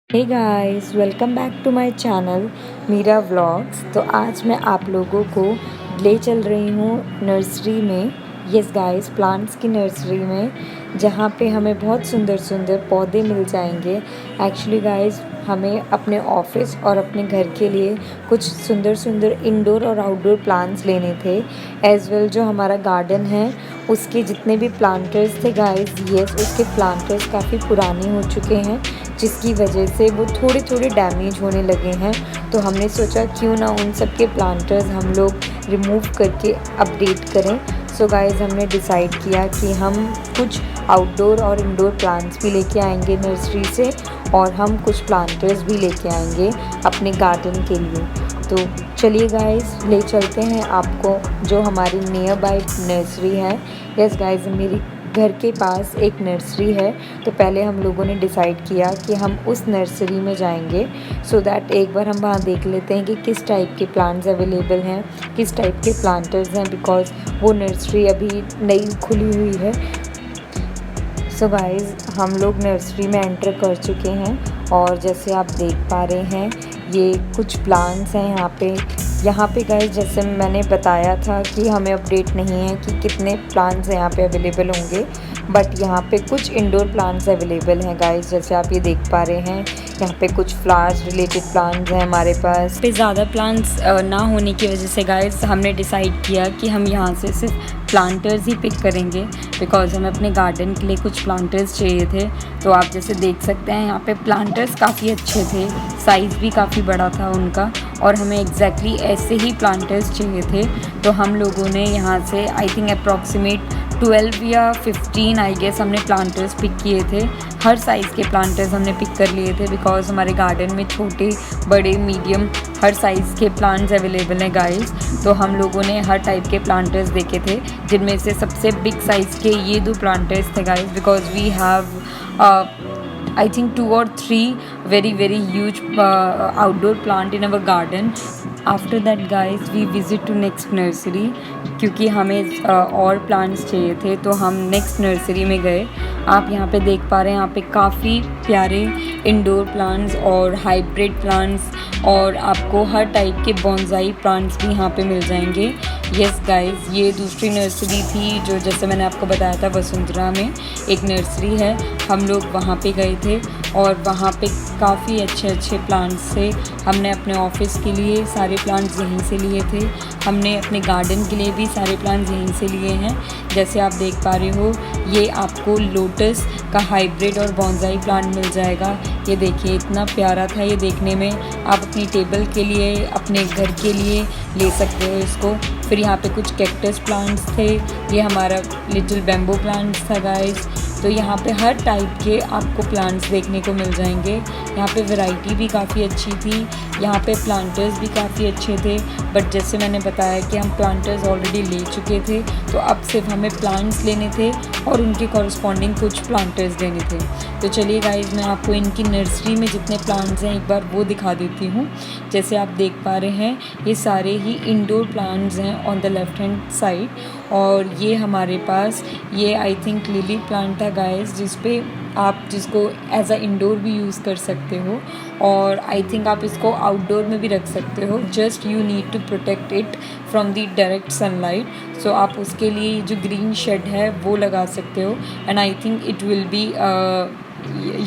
Hey guys, welcome back to my channel Meera vlogs. तो आज मैं आप लोगों को ले चल रही हूँ नर्सरी में। यस गाइस, प्लांट्स की नर्सरी में, जहाँ पे हमें बहुत सुंदर सुंदर पौधे मिल जाएंगे। एक्चुअली गाइस, हमें अपने ऑफिस और अपने घर के लिए कुछ सुंदर सुंदर इंडोर और आउटडोर प्लांट्स लेने थे। एज वेल जो हमारा गार्डन है उसके जितने भी प्लांटर्स थे गाइस, यस उसके प्लांटर्स काफ़ी पुराने हो चुके हैं, जिसकी वजह से वो थोड़े थोड़े डैमेज होने लगे हैं। तो हमने सोचा क्यों ना उन सब के प्लांटर्स हम लोग रिमूव करके अपडेट करें। सो गाइस, हमने डिसाइड किया कि हम कुछ आउटडोर और इंडोर प्लांट्स भी लेके आएंगे नर्सरी से, और हम कुछ प्लांटर्स भी लेके आएंगे अपने गार्डन के लिए। तो चलिए गाइस, ले चलते हैं आपको जो हमारी नियर बाय नर्सरी है। यस गाइस, मेरी घर के पास एक नर्सरी है। तो पहले हम लोगों ने डिसाइड किया कि हम उस नर्सरी में जाएंगे, सो दैट एक बार हम वहाँ देख लेते हैं कि किस टाइप के प्लांट्स अवेलेबल हैं, किस टाइप के प्लांटर्स हैं, बिकॉज़ वो नर्सरी अभी नई खुली हुई है। सो गाइस, हम लोग नर्सरी में एंटर कर चुके हैं, और जैसे आप देख पा रहे हैं ये कुछ प्लांट्स हैं यहाँ पे गाइस, जैसे मैंने बताया था कि हमें अपडेट नहीं है कि कितने प्लांट्स यहाँ पे अवेलेबल होंगे, बट यहाँ पे कुछ इंडोर प्लांट्स अवेलेबल हैं गाइस। जैसे आप ये देख पा रहे हैं, यहाँ पे कुछ फ्लावर्स रिलेटेड प्लांट्स हैं हमारे पास। पे ज़्यादा प्लांट्स ना होने की वजह से गाइस, हमने डिसाइड किया कि हम यहाँ से सिर्फ प्लांटर्स ही पिक करेंगे, बिकॉज़ हमें अपने गार्डन के लिए कुछ प्लांटर्स चाहिए थे। तो आप जैसे देख सकते हैं यहाँ पे प्लांटर्स काफ़ी अच्छे थे, साइज़ भी काफ़ी बड़ा था उनका, और हमें एग्जैक्टली ऐसे ही प्लांटर्स चाहिए थे। तो हम लोगों ने यहाँ से आई थिंक अप्रॉक्सीमेट 12 या 15 आई गेस हमने प्लांटर्स पिक किए थे। हर साइज़ के प्लांटर्स हमने पिक कर लिए थे, बिकॉज़ हमारे गार्डन में छोटे बड़े मीडियम हर साइज़ के प्लांट्स अवेलेबल हैं गाइस। तो हम लोगों ने हर टाइप के प्लांटर्स देखे थे, जिनमें से सबसे बिग साइज़ के ये 2 प्लांटर्स थे guys, because we have I think 2 or 3 very huge outdoor plant in our garden. After that guys, we visit to next nursery, क्योंकि हमें और प्लांट्स चाहिए थे, तो हम नेक्स्ट नर्सरी में गए। आप यहाँ पे देख पा रहे हैं, यहाँ पे काफ़ी प्यारे इंडोर प्लांट्स और हाइब्रिड प्लांट्स, और आपको हर टाइप के बॉन्साई प्लांट्स भी यहाँ पे मिल जाएंगे। यस गाइस, ये दूसरी नर्सरी थी जो जैसे मैंने आपको बताया था वसुंधरा में एक नर्सरी है, हम लोग वहाँ पे गए थे, और वहाँ पे काफ़ी अच्छे प्लांट्स थे। हमने अपने ऑफिस के लिए सारे प्लांट्स यहीं से लिए थे, हमने अपने गार्डन के लिए भी सारे प्लांट्स यहीं से लिए हैं। जैसे आप देख पा रहे हो, ये आपको लोटस का हाइब्रिड और बॉन्साई प्लांट मिल जाएगा। ये देखिए, इतना प्यारा था ये देखने में। आप अपनी टेबल के लिए, अपने घर के लिए ले सकते हो इसको। फिर यहाँ पे कुछ कैक्टस प्लांट्स थे, ये हमारा लिटिल बैम्बू प्लांट्स था गाइस। तो यहाँ पे हर टाइप के आपको प्लांट्स देखने को मिल जाएंगे। यहाँ पे वैरायटी भी काफ़ी अच्छी थी, यहाँ पे प्लांटर्स भी काफ़ी अच्छे थे, बट जैसे मैंने बताया कि हम प्लांटर्स ऑलरेडी ले चुके थे, तो अब सिर्फ हमें प्लांट्स लेने थे और उनके कॉरस्पॉन्डिंग कुछ प्लांटर्स लेने थे। तो चलिए गाइस, मैं आपको इनकी नर्सरी में जितने प्लांट्स हैं एक बार वो दिखा देती हूँ। जैसे आप देख पा रहे हैं, ये सारे ही इंडोर प्लांट्स हैं on the left hand side, और ये हमारे पास ये आई थिंक लिली प्लांट था गाइस, जिसको एज अ इंडोर भी यूज़ कर सकते हो, और आई थिंक आप इसको आउटडोर में भी रख सकते हो। Just you need to protect it from the direct sunlight. So आप उसके लिए जो ग्रीन शेड है वो लगा सकते हो, and I think it will be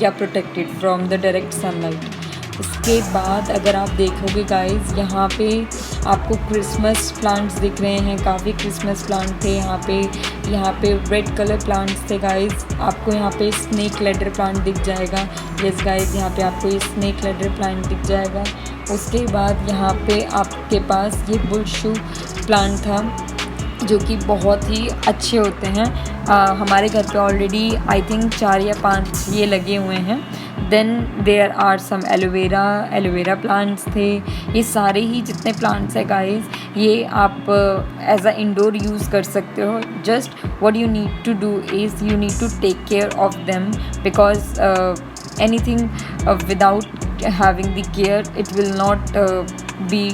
या protected from the direct sunlight. उसके बाद अगर आप देखोगे गाइस, यहाँ पे आपको क्रिसमस प्लांट्स दिख रहे हैं, काफ़ी क्रिसमस प्लांट थे यहाँ पे रेड कलर प्लांट्स थे गाइस। आपको यहाँ पे स्नेक लेडर प्लांट दिख जाएगा। यस गाइस, यहाँ पे आपको ये स्नेक लेडर प्लांट दिख जाएगा। उसके बाद यहाँ पे आपके पास ये बुलशू प्लांट था, जो कि बहुत ही अच्छे होते हैं। हमारे घर पे ऑलरेडी आई थिंक 4 या 5 ये लगे हुए हैं। Then there are some aloe vera plants थे। ये सारे ही जितने प्लांट्स हैं गाइस, ये आप एज अ इंडोर यूज़ कर सकते हो। Just what you need to do is you need to take care of them, because anything without having the care, it will not be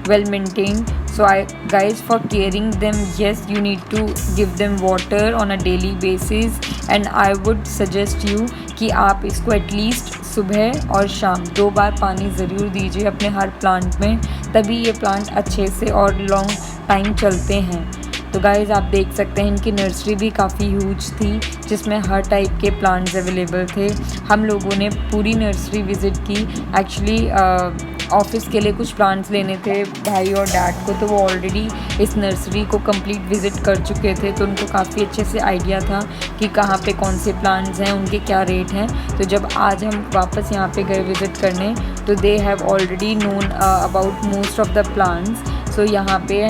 well maintained. So guys, for caring them, yes, you need to give them water on a daily basis, and I would suggest you कि आप इसको at least सुबह और शाम 2 बार पानी ज़रूर दीजिए अपने हर प्लांट में, तभी ये प्लांट अच्छे से और लॉन्ग टाइम चलते हैं। तो गाइज़ आप देख सकते हैं इनकी नर्सरी भी काफ़ी ह्यूज थी, जिसमें हर टाइप के प्लांट्स अवेलेबल थे। हम लोगों ने पूरी नर्सरी विज़िट की। एक्चुअली ऑफिस के लिए कुछ प्लांट्स लेने थे भाई और डैड को, तो वो ऑलरेडी इस नर्सरी को कंप्लीट विज़िट कर चुके थे, तो उनको काफ़ी अच्छे से आइडिया था कि कहाँ पे कौन से प्लांट्स हैं, उनके क्या रेट हैं। तो जब आज हम वापस यहाँ पे गए विज़िट करने, तो they have already known about most of the plants. So यहाँ पे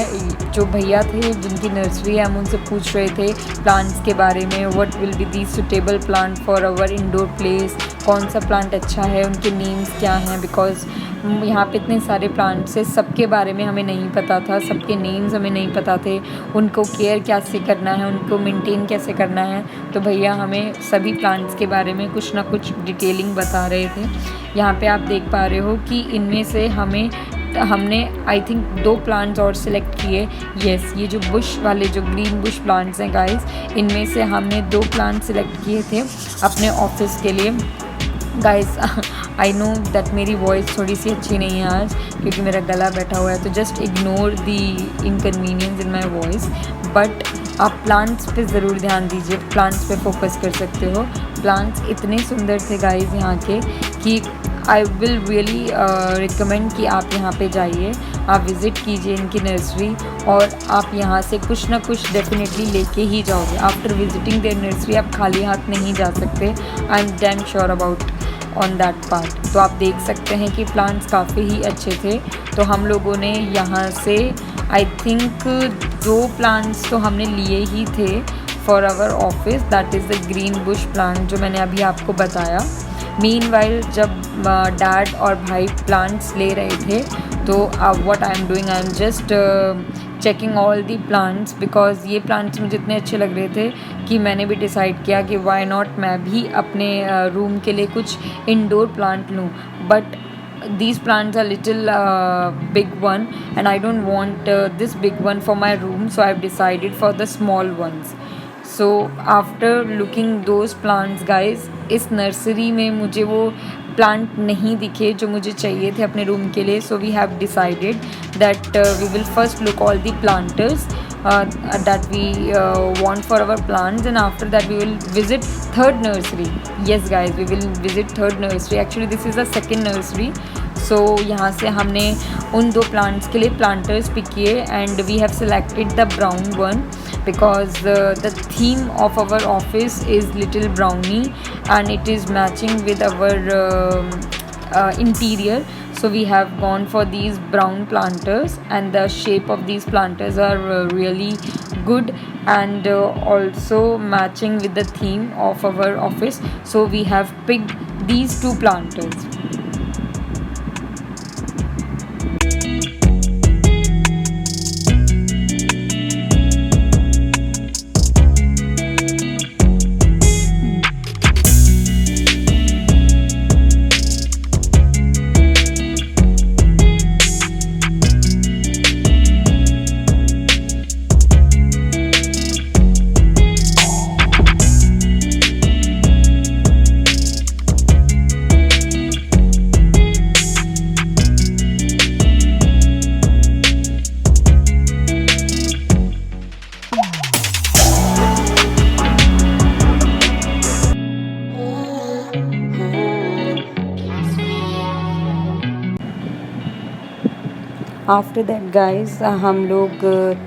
जो भैया थे जिनकी नर्सरी है, हम उनसे पूछ रहे थे प्लांट्स के बारे में, what will be the suitable plant for our indoor place, कौन सा प्लांट अच्छा है, उनके नेम्स क्या हैं, बिकॉज यहाँ पे इतने सारे प्लांट्स हैं, सबके बारे में हमें नहीं पता था, सबके नेम्स हमें नहीं पता थे, उनको केयर कैसे करना है, उनको मेंटेन कैसे करना है। तो भैया हमें सभी प्लांट्स के बारे में कुछ ना कुछ डिटेलिंग बता रहे थे। यहाँ पे आप देख पा रहे हो कि इनमें से हमने आई थिंक 2 प्लांट्स और सिलेक्ट किए। येस, ये जो बुश वाले जो ग्रीन बुश प्लांट्स हैं गाइस, इनमें से हमने 2 प्लांट सिलेक्ट किए थे अपने ऑफिस के लिए। गाइस आई नो दैट मेरी वॉइस थोड़ी सी अच्छी नहीं है आज, क्योंकि मेरा गला बैठा हुआ है, तो just ignore the inconvenience in my voice. But आप प्लांट्स पे ज़रूर ध्यान दीजिए, प्लांट्स पे फोकस कर सकते हो। प्लांट्स इतने सुंदर थे गाइस यहाँ के कि आई विल रियली रिकमेंड कि आप यहाँ पे जाइए, आप विज़िट कीजिए इनकी नर्सरी, और आप यहाँ से कुछ ना कुछ डेफिनेटली लेके ही जाओगे। आफ्टर विजिटिंग देयर नर्सरी आप खाली हाथ नहीं जा सकते, I am damn sure about on that part. तो आप देख सकते हैं कि प्लांट्स काफ़ी ही अच्छे थे। तो हम लोगों ने यहाँ से आई थिंक 2 प्लांट्स तो हमने लिए ही थे for our office, that is the green bush plant जो मैंने अभी आपको बताया। मीनवाइल जब डैड और भाई प्लांट्स ले रहे थे, तो what I am doing, I am just checking all the plants, because ये प्लांट्स मुझे इतने अच्छे लग रहे थे कि मैंने भी डिसाइड किया कि वाई नॉट मैं भी अपने रूम के लिए कुछ इंडोर प्लांट लूँ। But these plants are little big one, and I don't want this big one for my room, so I've decided for the small ones. So after looking those plants guys, इस nursery में मुझे वो plant नहीं दिखे जो मुझे चाहिए थे अपने रूम के लिए. So we have decided that we will first look all the planters that we want for our plants, and after that we will visit third nursery. Yes guys, we will visit third nursery. Actually this is the second nursery. So यहाँ से हमने उन 2 plants के लिए planters pick किए, and we have selected the brown one because the theme of our office is little brownie and it is matching with our interior. So we have gone for these brown planters, and the shape of these planters are really good and also matching with the theme of our office. So we have picked these 2 planters. After that guys हम लोग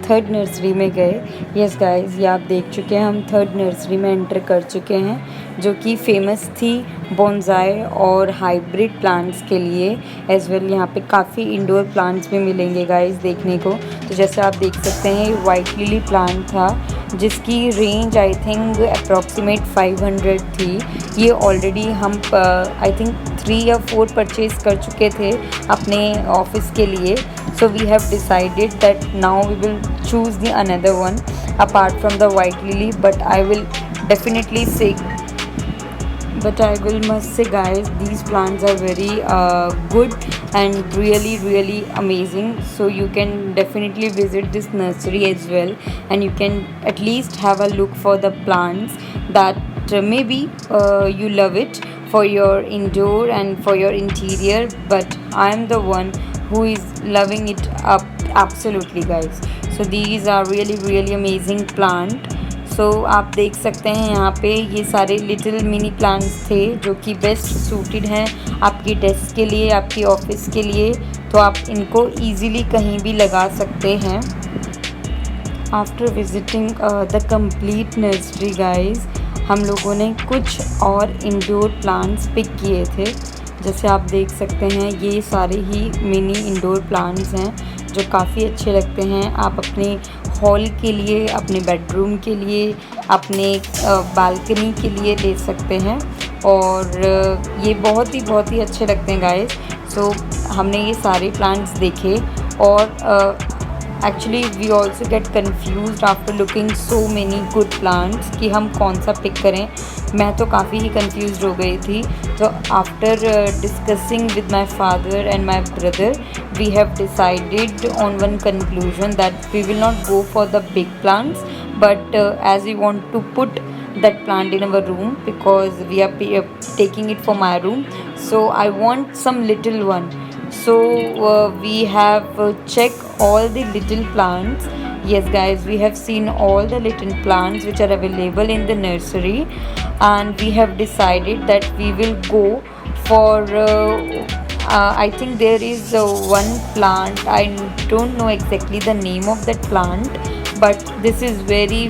third nursery में गए. Yes guys, ये आप देख चुके हैं, हम थर्ड नर्सरी में एंटर कर चुके हैं, जो कि फ़ेमस थी बोनसाई और हाइब्रिड प्लांट्स के लिए एज वेल. यहाँ पे काफ़ी इंडोर प्लांट्स भी मिलेंगे गाइज़ देखने को. तो जैसे आप देख सकते हैं, ये वाइट लिली प्लांट था जिसकी रेंज आई थिंक अप्रॉक्सीमेट 500 थी. ये ऑलरेडी हम आई थिंक 3 या 4 परचेज़ कर चुके थे अपने ऑफिस के लिए. So we have decided that now we will choose the another one apart from the white lily, but I will definitely say, but I will must say guys, these plants are very good and really amazing. So you can definitely visit this nursery as well, and you can at least have a look for the plants that maybe you love it for your indoor and for your interior, but I am the one who is loving it up absolutely, guys. So these are really amazing plant. सो आप देख सकते हैं यहाँ पे ये सारे little mini plants थे जो कि बेस्ट सूटेड हैं आपकी डेस्क के लिए, आपकी ऑफिस के लिए, तो आप इनको इजीली कहीं भी लगा सकते हैं. After visiting the complete nursery guys, हम लोगों ने कुछ और इंडोर प्लांट्स पिक किए थे. जैसे आप देख सकते हैं ये सारे ही मिनी इंडोर प्लांट्स हैं जो काफ़ी अच्छे लगते हैं. आप अपने हॉल के लिए, अपने बेडरूम के लिए, अपने बालकनी के लिए ले सकते हैं और ये बहुत ही अच्छे लगते हैं गाइस. सो हमने ये सारे प्लांट्स देखे और actually we also get confuse after looking so many good plants कि हम कौन सा पिक करें. मैं तो काफ़ी ही कन्फ्यूज हो गई थी. तो after discussing with my father and my brother, we have decided on one conclusion that we will not go for the big plants, but as we want to put that plant in our room because we are taking it for my room, so I want some little one. So we have checked all the little plants. Yes guys, we have seen all the little plants which are available in the nursery, and we have decided that we will go for I think there is one plant, I don't know exactly the name of that plant, but this is very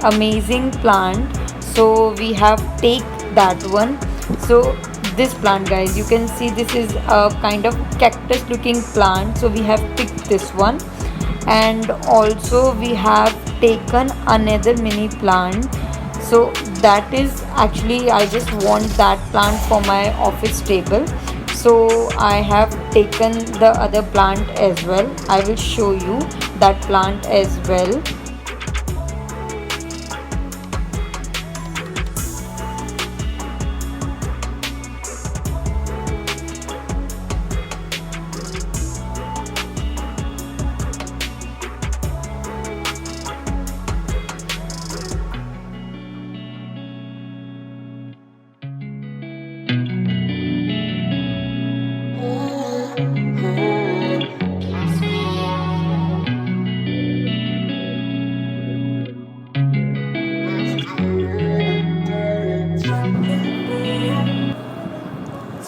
amazing plant, so we have take that one. So this plant guys, you can see this is a kind of cactus looking plant, so we have picked this one. And also we have taken another mini plant, so that is actually I just want that plant for my office table, so I have taken the other plant as well. I will show you that plant as well.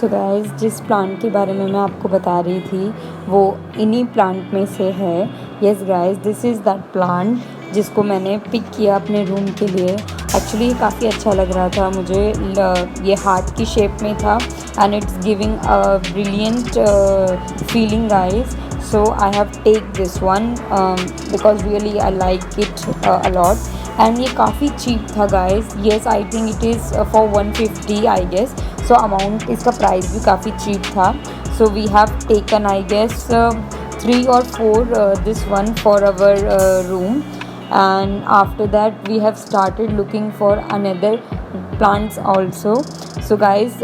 So guys, जिस plant के बारे में मैं आपको बता रही थी वो इन्हीं प्लांट में से है. Yes guys, this is that plant जिसको मैंने पिक किया अपने रूम के लिए. एक्चुअली काफ़ी अच्छा लग रहा था मुझे. ये हार्ट की शेप में था and it's giving a brilliant feeling guys. So I have take this one because really I like it a lot, and ये काफ़ी cheap था guys. Yes, I think it is for 150 I guess. So amount इसका price भी काफ़ी cheap था. So we have taken I guess 3 or 4 this one for our room, and after that we have started looking for another plants also. So guys,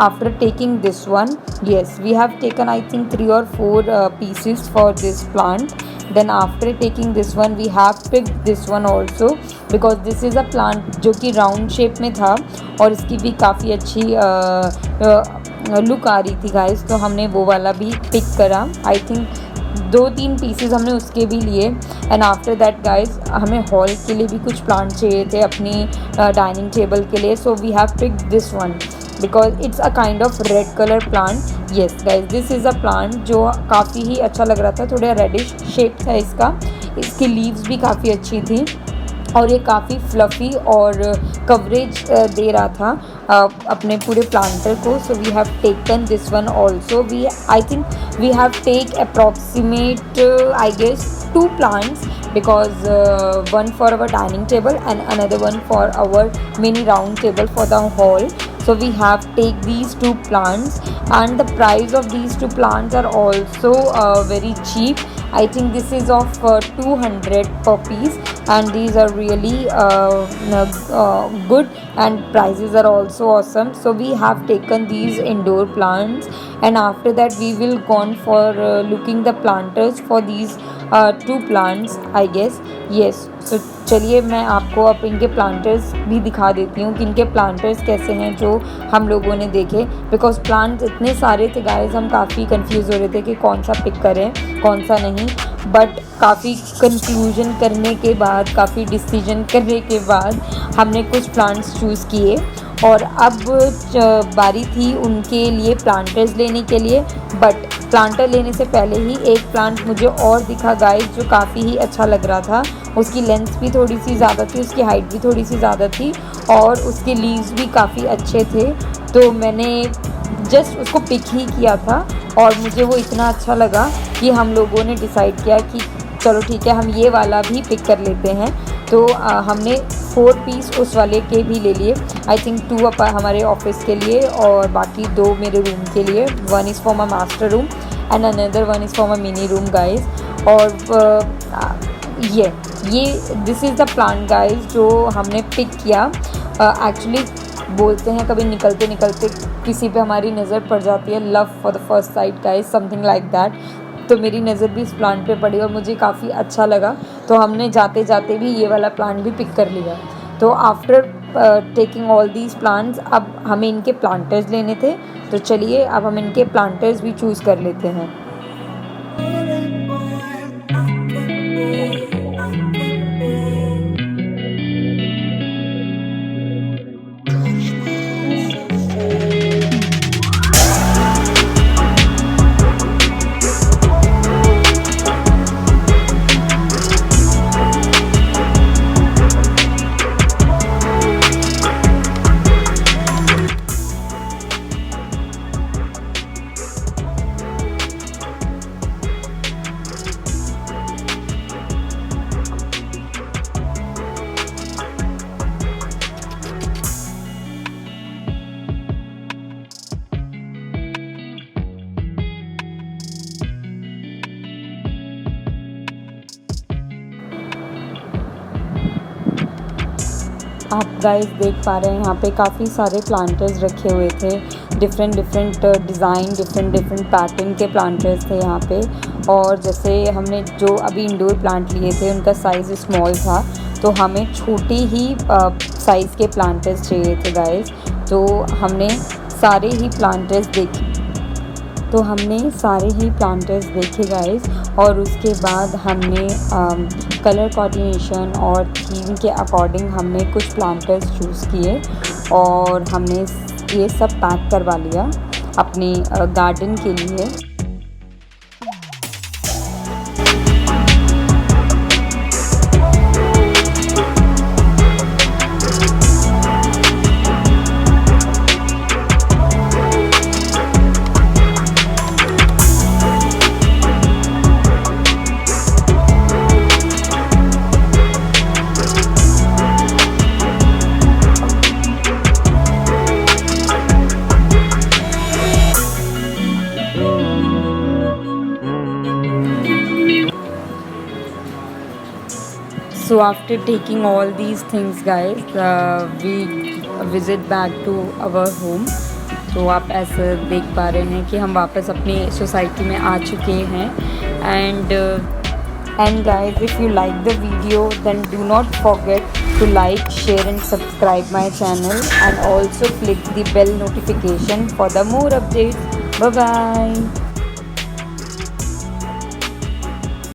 after taking this one, yes, we have taken I think 3 or 4 pieces for this plant. Then after taking this one, we have picked this one also because this is a plant जो कि round shape में था और इसकी भी काफ़ी अच्छी look आ रही थी गाइस. तो हमने वो वाला भी पिक करा. आई थिंक 2-3 पीसेस हमने उसके भी लिए. एंड आफ्टर दैट गाइस, हमें हॉल के लिए भी कुछ प्लांट चाहिए थे अपनी डाइनिंग टेबल के लिए. So we have picked this one because it's a kind of red color plant. Yes guys, this is a plant जो काफ़ी ही अच्छा लग रहा था. थोड़ा रेडिश शेप था इसका. इसकी लीव्स भी काफ़ी अच्छी थी और ये काफ़ी फ्लफ़ी और कवरेज दे रहा था अपने पूरे प्लांटर को. So we have taken this one also. I think we have take approximate I guess 2 plants because one for our dining table and another one for our mini round table for the hall. So we have take these 2 plants, and the price of these 2 plants are also very cheap. I think this is of 200 per piece, and these are really good, and prices are also awesome. So we have taken these indoor plants, and after that we will gone for looking the planters for these 2 plants I guess. Yes, तो चलिए मैं आपको अब इनके planters भी दिखा देती हूँ कि इनके प्लांटर्स कैसे हैं जो हम लोगों ने देखे। बिकॉज प्लांट्स इतने सारे थे गाइस, हम काफ़ी कंफ्यूज हो रहे थे कि कौन सा पिक करें कौन सा नहीं। बट काफ़ी कंक्लूजन करने के बाद, काफ़ी डिसीजन करने के बाद हमने कुछ प्लांट्स चूज़ किए। और अब बारी थी उनके लिए प्लांटर्स लेने के लिए। बट प्लांटर लेने से पहले ही एक प्लांट मुझे और दिखा गाइस जो काफ़ी ही अच्छा लग रहा था। उसकी लेंथ भी थोड़ी सी ज़्यादा थी, उसकी हाइट भी थोड़ी सी ज़्यादा थी और उसके लीव्स भी काफ़ी अच्छे थे। तो मैंने जस्ट उसको पिक ही किया था और मुझे वो इतना अच्छा लगा कि हम लोगों ने डिसाइड किया कि चलो ठीक है, हम ये वाला भी पिक कर लेते हैं। तो हमने 4 पीस उस वाले के भी ले लिए। आई थिंक 2 हमारे ऑफिस के लिए और बाकी 2 मेरे रूम के लिए। 1 is for my master room and another 1 is for my mini room guys. और ये this is the plant guys जो हमने पिक किया। एक्चुअली बोलते हैं कभी निकलते निकलते किसी पे हमारी नज़र पड़ जाती है, love for the first sight guys, something like that. तो मेरी नज़र भी इस प्लांट पे पड़ी और मुझे काफ़ी अच्छा लगा, तो हमने जाते जाते भी ये वाला प्लांट भी पिक कर लिया। तो after taking all these plants, अब हमें इनके प्लांटर्स लेने थे। तो चलिए अब हम इनके प्लांटर्स भी चूज़ कर लेते हैं। आप गाइस देख पा रहे हैं यहाँ पे काफ़ी सारे प्लांटर्स रखे हुए थे। डिफरेंट डिज़ाइन, डिफरेंट पैटर्न के प्लांटर्स थे यहाँ पे। और जैसे हमने जो अभी इंडोर प्लांट लिए थे उनका साइज़ स्मॉल था, तो हमें छोटे ही साइज़ के प्लांटर्स चाहिए थे गाइस। तो हमने सारे ही प्लांटर्स देखे गाइस। और उसके बाद हमने कलर कोऑर्डिनेशन और थीम के अकॉर्डिंग हमने कुछ प्लांटर्स चूज़ किए और हमने ये सब पैक करवा लिया अपने गार्डन के लिए। So after taking all these things guys, we visit back to our home। तो आप ऐसे देख पा रहे हैं कि हम वापस अपनी सोसाइटी में आ चुके हैं। and guys, if you like the video then do not forget to like, share and subscribe my channel and also click the bell notification for the more updates. Bye bye।